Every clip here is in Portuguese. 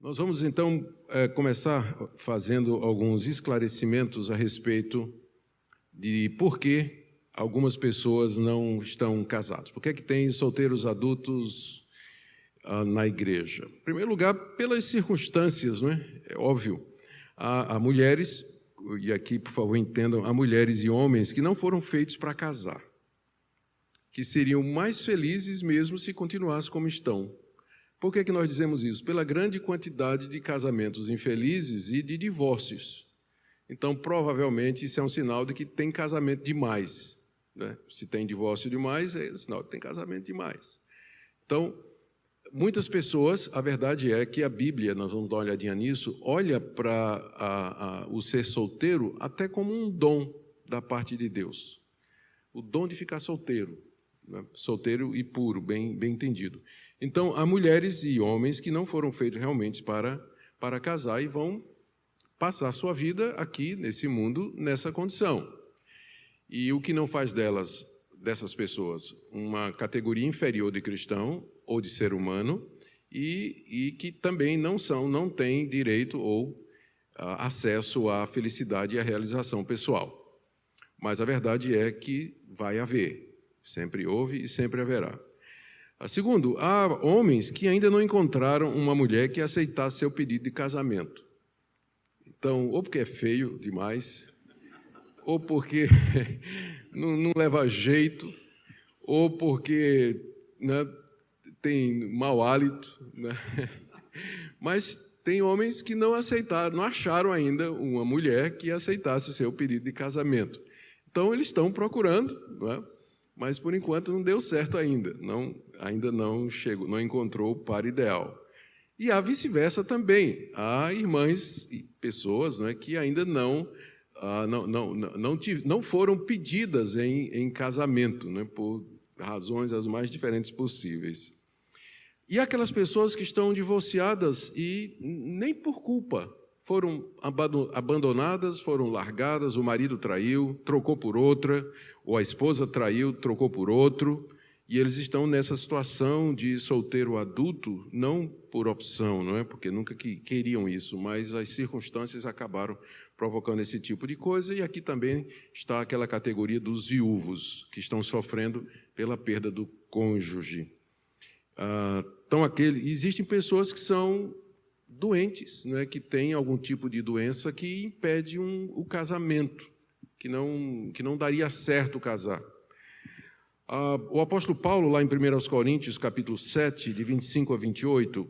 Nós vamos, então, começar fazendo alguns esclarecimentos a respeito de por que algumas pessoas não estão casadas. Por que é que tem solteiros adultos na igreja? Em primeiro lugar, pelas circunstâncias, não é? É óbvio. Há mulheres, e aqui, por favor, entendam, há mulheres e homens que não foram feitos para casar, que seriam mais felizes mesmo se continuassem como estão. Por que nós dizemos isso? Pela grande quantidade de casamentos infelizes e de divórcios. Então, provavelmente, isso é um sinal de que tem casamento demais, né? Se tem divórcio demais, é sinal que tem casamento demais. Então, muitas pessoas, a verdade é que a Bíblia, nós vamos dar uma olhadinha nisso, olha para o ser solteiro até como um dom da parte de Deus. O dom de ficar solteiro, né? Solteiro e puro, bem entendido. Então, há mulheres e homens que não foram feitos realmente para casar e vão passar a sua vida aqui, nesse mundo, nessa condição. E o que não faz dessas pessoas, uma categoria inferior de cristão ou de ser humano e que também não têm direito ou acesso à felicidade e à realização pessoal. Mas a verdade é que vai haver, sempre houve e sempre haverá. Segundo, há homens que ainda não encontraram uma mulher que aceitasse seu pedido de casamento. Então, ou porque é feio demais, ou porque não leva jeito, ou porque, né, tem mau hálito, né? Mas tem homens que não aceitaram, não acharam ainda uma mulher que aceitasse o seu pedido de casamento. Então, eles estão procurando, não é? Mas, por enquanto, não deu certo ainda. Ainda não chegou, não encontrou o par ideal. E há vice-versa também. Há irmãs e pessoas, não é, que ainda não foram pedidas em casamento, né, por razões as mais diferentes possíveis. E há aquelas pessoas que estão divorciadas e nem por culpa foram abandonadas, foram largadas, o marido traiu, trocou por outra, ou a esposa traiu, trocou por outro, e eles estão nessa situação de solteiro adulto, não por opção, não é? Porque nunca queriam isso, mas as circunstâncias acabaram provocando esse tipo de coisa, e aqui também está aquela categoria dos viúvos, que estão sofrendo pela perda do cônjuge. Então, existem pessoas que são doentes, né, que têm algum tipo de doença que impede o casamento, que não daria certo casar. O apóstolo Paulo, lá em 1 Coríntios, capítulo 7, de 25 a 28,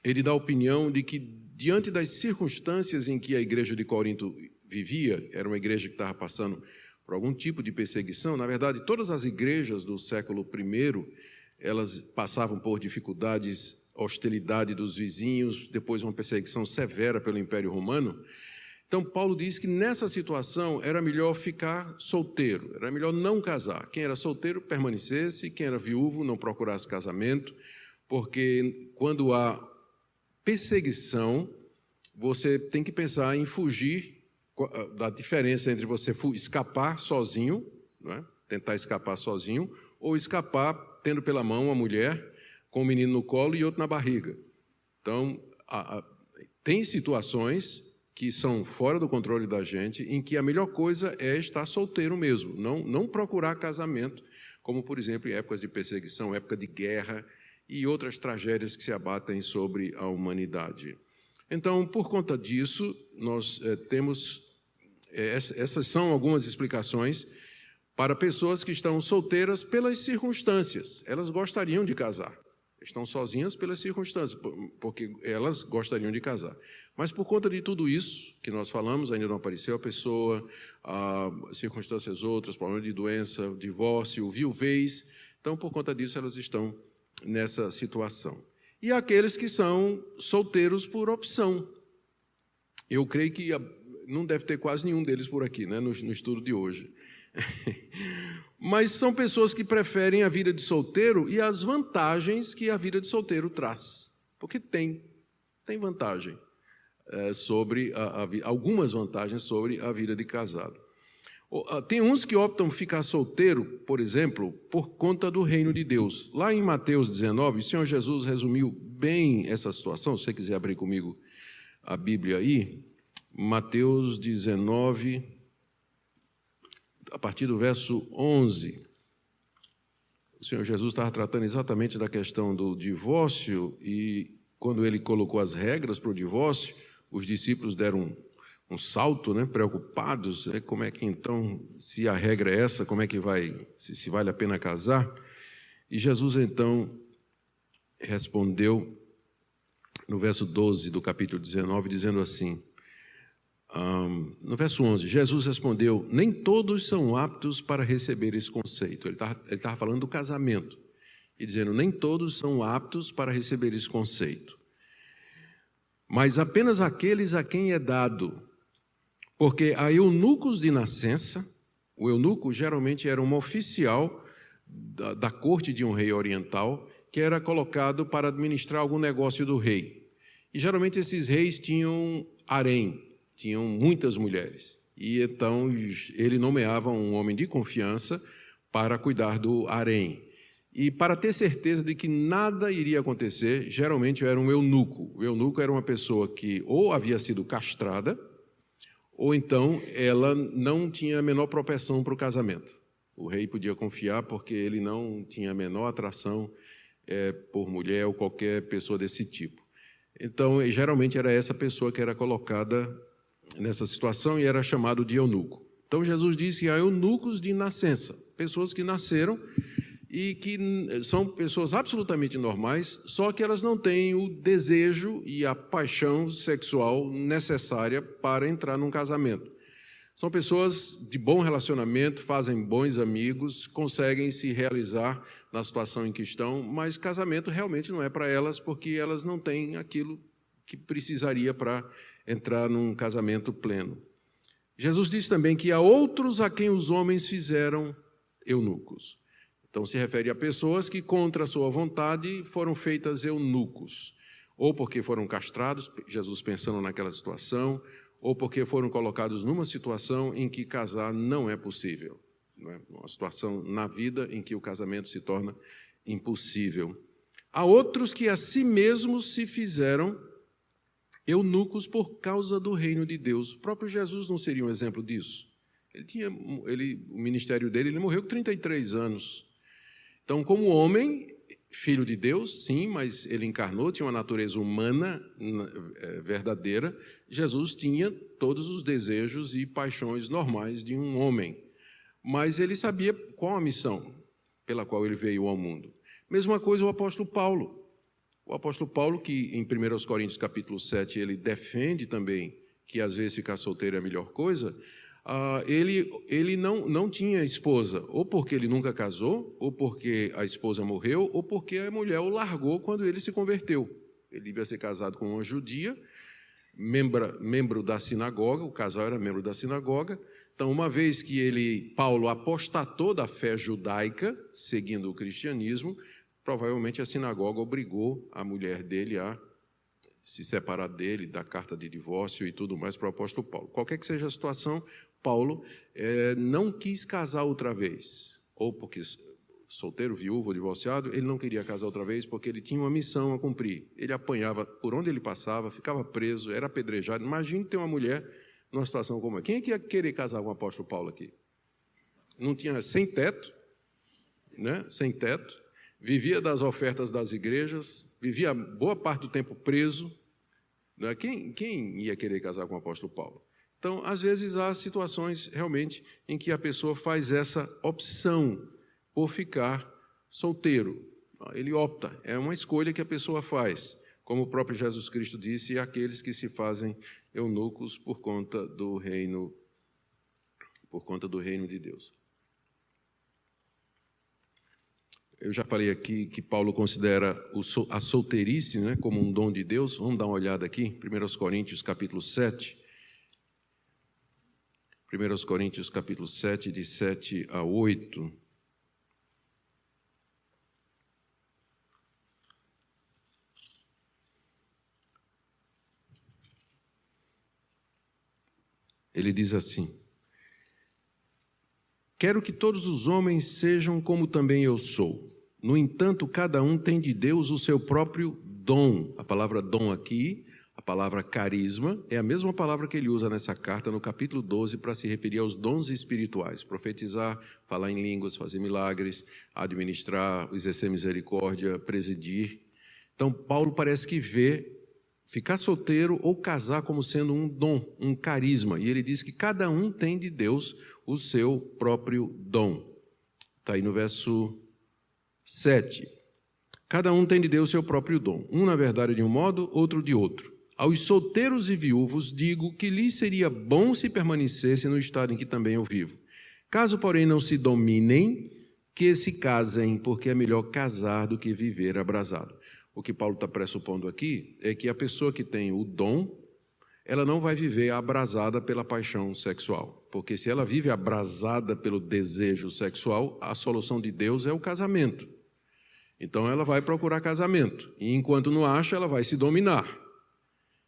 ele dá a opinião de que, diante das circunstâncias em que a igreja de Corinto vivia, era uma igreja que estava passando por algum tipo de perseguição. Na verdade, todas as igrejas do século I, elas passavam por dificuldades, hostilidade dos vizinhos, depois uma perseguição severa pelo Império Romano. Então, Paulo diz que nessa situação era melhor ficar solteiro, era melhor não casar. Quem era solteiro permanecesse, quem era viúvo não procurasse casamento, porque quando há perseguição, você tem que pensar em fugir da diferença entre você escapar sozinho, não é? Tentar escapar sozinho, ou escapar tendo pela mão uma mulher com um menino no colo e outro na barriga. Então, tem situações que são fora do controle da gente, em que a melhor coisa é estar solteiro mesmo, não procurar casamento, como, por exemplo, em épocas de perseguição, época de guerra e outras tragédias que se abatem sobre a humanidade. Então, por conta disso, nós temos... essas são algumas explicações para pessoas que estão solteiras pelas circunstâncias. Elas gostariam de casar. Estão sozinhas pelas circunstâncias, porque elas gostariam de casar. Mas por conta de tudo isso que nós falamos, ainda não apareceu a pessoa, circunstâncias outras, problema de doença, divórcio, viuvez. Então, por conta disso, elas estão nessa situação. E aqueles que são solteiros por opção. Eu creio que não deve ter quase nenhum deles por aqui, né, no estudo de hoje. Mas são pessoas que preferem a vida de solteiro e as vantagens que a vida de solteiro traz. Porque tem vantagem, algumas vantagens sobre a vida de casado. Tem uns que optam ficar solteiro, por exemplo, por conta do reino de Deus. Lá em Mateus 19, o Senhor Jesus resumiu bem essa situação. Se você quiser abrir comigo a Bíblia aí, Mateus 19, a partir do verso 11. O Senhor Jesus estava tratando exatamente da questão do divórcio e quando ele colocou as regras para o divórcio, os discípulos deram um salto, né, preocupados, como é que então, se a regra é essa, como é que vai, se vale a pena casar? E Jesus então respondeu no verso 12 do capítulo 19, dizendo assim, no verso 11, Jesus respondeu, nem todos são aptos para receber esse conceito. Ele estava falando do casamento, e dizendo, nem todos são aptos para receber esse conceito, mas apenas aqueles a quem é dado. Porque há eunucos de nascença, o eunuco geralmente era um oficial da corte de um rei oriental, que era colocado para administrar algum negócio do rei. E geralmente esses reis tinham harém, tinham muitas mulheres. E então ele nomeava um homem de confiança para cuidar do harém. E para ter certeza de que nada iria acontecer, geralmente era um eunuco. O eunuco era uma pessoa que ou havia sido castrada, ou então ela não tinha a menor propensão para o casamento. O rei podia confiar porque ele não tinha a menor atração por mulher ou qualquer pessoa desse tipo. Então, geralmente era essa pessoa que era colocada nessa situação e era chamado de eunuco. Então, Jesus disse que há eunucos de nascença, pessoas que nasceram e que são pessoas absolutamente normais, só que elas não têm o desejo e a paixão sexual necessária para entrar num casamento. São pessoas de bom relacionamento, fazem bons amigos, conseguem se realizar na situação em que estão, mas casamento realmente não é para elas, porque elas não têm aquilo que precisaria para entrar num casamento pleno. Jesus disse também que há outros a quem os homens fizeram eunucos. Então, se refere a pessoas que, contra a sua vontade, foram feitas eunucos, ou porque foram castrados, Jesus pensando naquela situação, ou porque foram colocados numa situação em que casar não é possível, não é? Uma situação na vida em que o casamento se torna impossível. Há outros que a si mesmos se fizeram eunucos por causa do reino de Deus. O próprio Jesus não seria um exemplo disso. O ministério dele, ele morreu com 33 anos. Então, como homem, filho de Deus, sim, mas ele encarnou, tinha uma natureza humana verdadeira. Jesus tinha todos os desejos e paixões normais de um homem, mas ele sabia qual a missão pela qual ele veio ao mundo. Mesma coisa o apóstolo Paulo. O apóstolo Paulo, que em 1 Coríntios capítulo 7, ele defende também que às vezes ficar solteiro é a melhor coisa, ele não tinha esposa, ou porque ele nunca casou, ou porque a esposa morreu, ou porque a mulher o largou quando ele se converteu. Ele devia ser casado com uma judia, membro da sinagoga, o casal era membro da sinagoga. Então, uma vez que Paulo apostatou da fé judaica, seguindo o cristianismo, provavelmente a sinagoga obrigou a mulher dele a se separar dele, da carta de divórcio e tudo mais para o apóstolo Paulo. Qualquer que seja a situação, Paulo não quis casar outra vez, ou porque solteiro, viúvo, divorciado, ele não queria casar outra vez porque ele tinha uma missão a cumprir. Ele apanhava por onde ele passava, ficava preso, era apedrejado. Imagine ter uma mulher numa situação como essa. Quem é que ia querer casar com o apóstolo Paulo aqui? Não tinha, sem teto, né? Sem teto, vivia das ofertas das igrejas, vivia boa parte do tempo preso. Né? Quem ia querer casar com o apóstolo Paulo? Então, às vezes, há situações realmente em que a pessoa faz essa opção por ficar solteiro. Ele opta, é uma escolha que a pessoa faz. Como o próprio Jesus Cristo disse, aqueles que se fazem eunucos por conta do reino de Deus. Eu já falei aqui que Paulo considera a solteirice, né, como um dom de Deus. Vamos dar uma olhada aqui, 1 Coríntios capítulo 7. 1 Coríntios capítulo 7, de 7 a 8. Ele diz assim: Quero que todos os homens sejam como também eu sou. No entanto, cada um tem de Deus o seu próprio dom. A palavra dom aqui, a palavra carisma, é a mesma palavra que ele usa nessa carta no capítulo 12 para se referir aos dons espirituais. Profetizar, falar em línguas, fazer milagres, administrar, exercer misericórdia, presidir. Então, Paulo parece que vê ficar solteiro ou casar como sendo um dom, um carisma. E ele diz que cada um tem de Deus o seu próprio dom. Está aí no verso 7. Cada um tem de Deus o seu próprio dom. Um, na verdade, de um modo, outro de outro. Aos solteiros e viúvos digo que lhes seria bom se permanecessem no estado em que também eu vivo. Caso, porém, não se dominem, que se casem, porque é melhor casar do que viver abrasado. O que Paulo está pressupondo aqui é que a pessoa que tem o dom, ela não vai viver abrasada pela paixão sexual. Porque se ela vive abrasada pelo desejo sexual, a solução de Deus é o casamento. Então ela vai procurar casamento. E enquanto não acha, ela vai se dominar.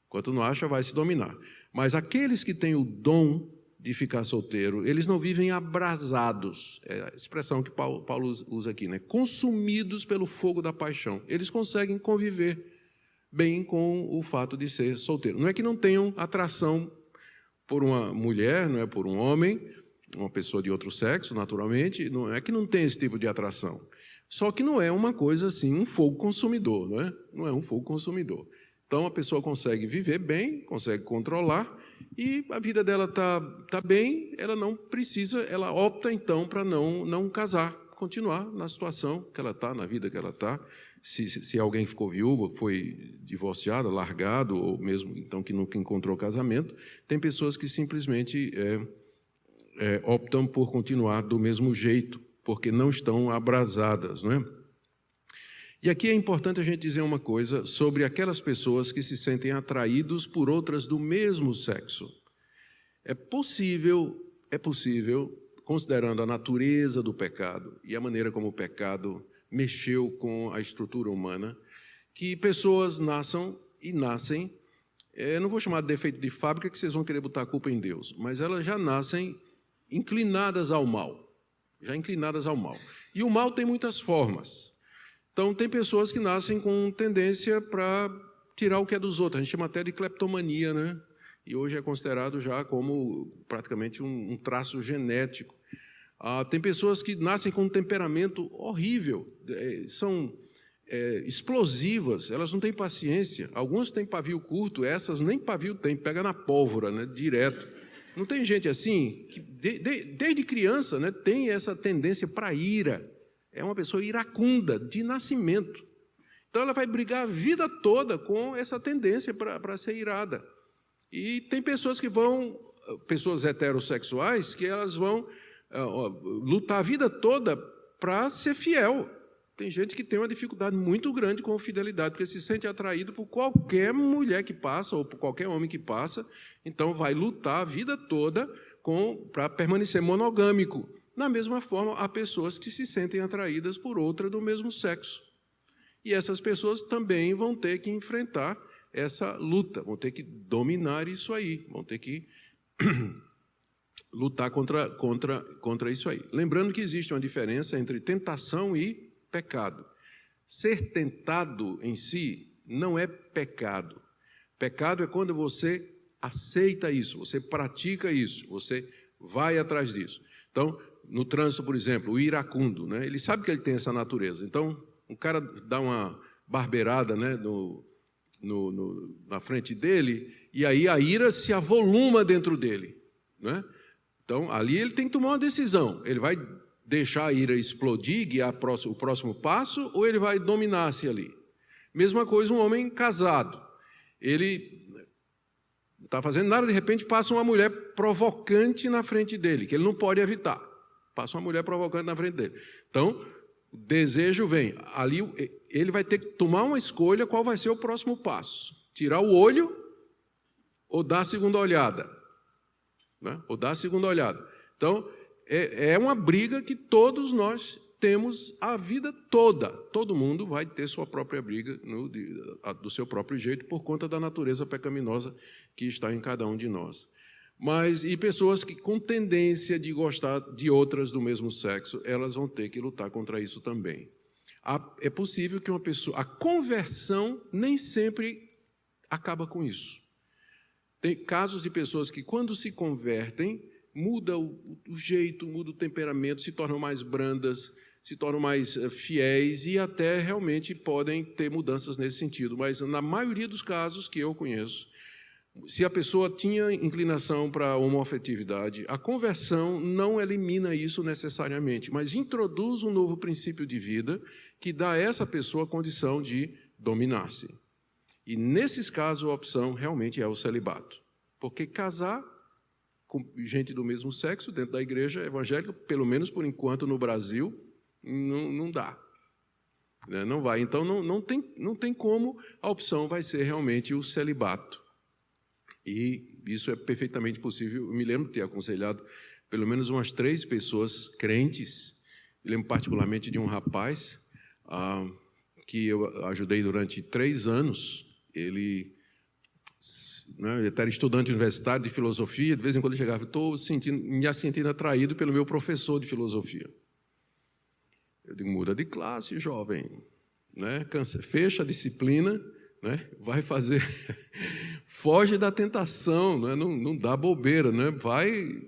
Enquanto não acha, vai se dominar. Mas aqueles que têm o dom de ficar solteiro, eles não vivem abrasados. É a expressão que Paulo usa aqui, né? Consumidos pelo fogo da paixão. Eles conseguem conviver bem com o fato de ser solteiro. Não é que não tenham atração por uma mulher, não é por um homem, uma pessoa de outro sexo, naturalmente, não é que não tem esse tipo de atração. Só que não é uma coisa assim, um fogo consumidor, não é? Não é um fogo consumidor. Então, a pessoa consegue viver bem, consegue controlar, e a vida dela tá bem, ela não precisa, ela opta, então, para não casar, continuar na situação que ela está, na vida que ela está. Se alguém ficou viúva, foi divorciada, largado, ou mesmo então que nunca encontrou casamento, tem pessoas que simplesmente optam por continuar do mesmo jeito, porque não estão abrasadas, não é? E aqui é importante a gente dizer uma coisa sobre aquelas pessoas que se sentem atraídos por outras do mesmo sexo. É possível, considerando a natureza do pecado e a maneira como o pecado mexeu com a estrutura humana, que pessoas nascem, não vou chamar de defeito de fábrica, que vocês vão querer botar a culpa em Deus, mas elas já nascem inclinadas ao mal, E o mal tem muitas formas. Então, tem pessoas que nascem com tendência para tirar o que é dos outros. A gente chama até de cleptomania, né? E hoje é considerado já como praticamente um traço genético. Tem pessoas que nascem com um temperamento horrível, são explosivas, elas não têm paciência. Algumas têm pavio curto, essas nem pavio têm, pega na pólvora, né, direto. Não tem gente assim, que desde criança, né, tem essa tendência para a ira. É uma pessoa iracunda, de nascimento. Então, ela vai brigar a vida toda com essa tendência para ser irada. E tem pessoas pessoas heterossexuais, que elas vão lutar a vida toda para ser fiel. Tem gente que tem uma dificuldade muito grande com a fidelidade, porque se sente atraído por qualquer mulher que passa, ou por qualquer homem que passa, então vai lutar a vida toda para permanecer monogâmico. Da mesma forma, há pessoas que se sentem atraídas por outra do mesmo sexo. E essas pessoas também vão ter que enfrentar essa luta, vão ter que dominar isso aí, vão ter que lutar contra isso aí. Lembrando que existe uma diferença entre tentação e pecado. Ser tentado em si não é pecado. Pecado é quando você aceita isso, você pratica isso, você vai atrás disso. Então, no trânsito, por exemplo, o iracundo, né? Ele sabe que ele tem essa natureza. Então, o cara dá uma barbeirada, né, na frente dele, e aí a ira se avoluma dentro dele, né? Então, ali ele tem que tomar uma decisão. Ele vai deixar a ira explodir, guiar o próximo passo, ou ele vai dominar-se ali? Mesma coisa um homem casado. Ele não está fazendo nada, de repente passa uma mulher provocante na frente dele, que ele não pode evitar. Passa uma mulher provocante na frente dele. Então, o desejo vem. Ali ele vai ter que tomar uma escolha, qual vai ser o próximo passo. Tirar o olho ou dar a segunda olhada. Né? Ou dar a segunda olhada. Então, é uma briga que todos nós temos a vida toda. Todo mundo vai ter sua própria briga do seu próprio jeito, por conta da natureza pecaminosa que está em cada um de nós. E pessoas que, com tendência de gostar de outras do mesmo sexo, elas vão ter que lutar contra isso também. É possível que uma pessoa... A conversão nem sempre acaba com isso. Tem casos de pessoas que, quando se convertem, muda o jeito, muda o temperamento, se tornam mais brandas, se tornam mais fiéis e até realmente podem ter mudanças nesse sentido. Mas, na maioria dos casos que eu conheço, se a pessoa tinha inclinação para a homoafetividade, a conversão não elimina isso necessariamente, mas introduz um novo princípio de vida que dá a essa pessoa a condição de dominar-se. E, nesses casos, a opção realmente é o celibato. Porque casar com gente do mesmo sexo dentro da igreja evangélica, pelo menos por enquanto no Brasil, não dá. Não vai. Então, não tem como, a opção vai ser realmente o celibato. E isso é perfeitamente possível. Eu me lembro de ter aconselhado pelo menos umas 3 pessoas crentes. Eu lembro particularmente de um rapaz que eu ajudei durante 3 anos. Ele era estudante universitário de filosofia. De vez em quando ele chegava, estou me sentindo atraído pelo meu professor de filosofia. Eu digo, muda de classe, jovem. Fecha a disciplina. Vai fazer, foge da tentação, não dá bobeira, vai.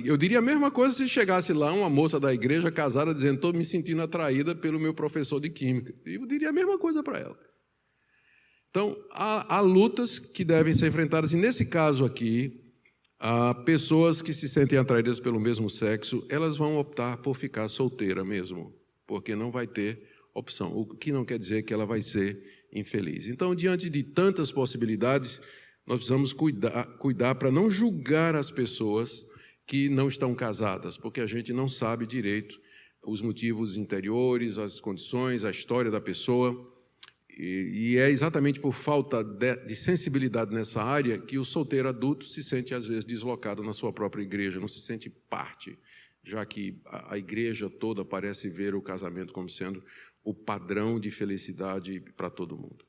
Eu diria a mesma coisa se chegasse lá uma moça da igreja casada dizendo, estou me sentindo atraída pelo meu professor de química. Eu diria a mesma coisa para ela. Então, há lutas que devem ser enfrentadas, e nesse caso aqui, pessoas que se sentem atraídas pelo mesmo sexo, elas vão optar por ficar solteira mesmo, porque não vai ter opção, o que não quer dizer que ela vai ser infeliz. Então, diante de tantas possibilidades, nós precisamos cuidar para não julgar as pessoas que não estão casadas, porque a gente não sabe direito os motivos interiores, as condições, a história da pessoa, e é exatamente por falta de sensibilidade nessa área que o solteiro adulto se sente, às vezes, deslocado na sua própria igreja, não se sente parte, já que a igreja toda parece ver o casamento como sendo o padrão de felicidade para todo mundo.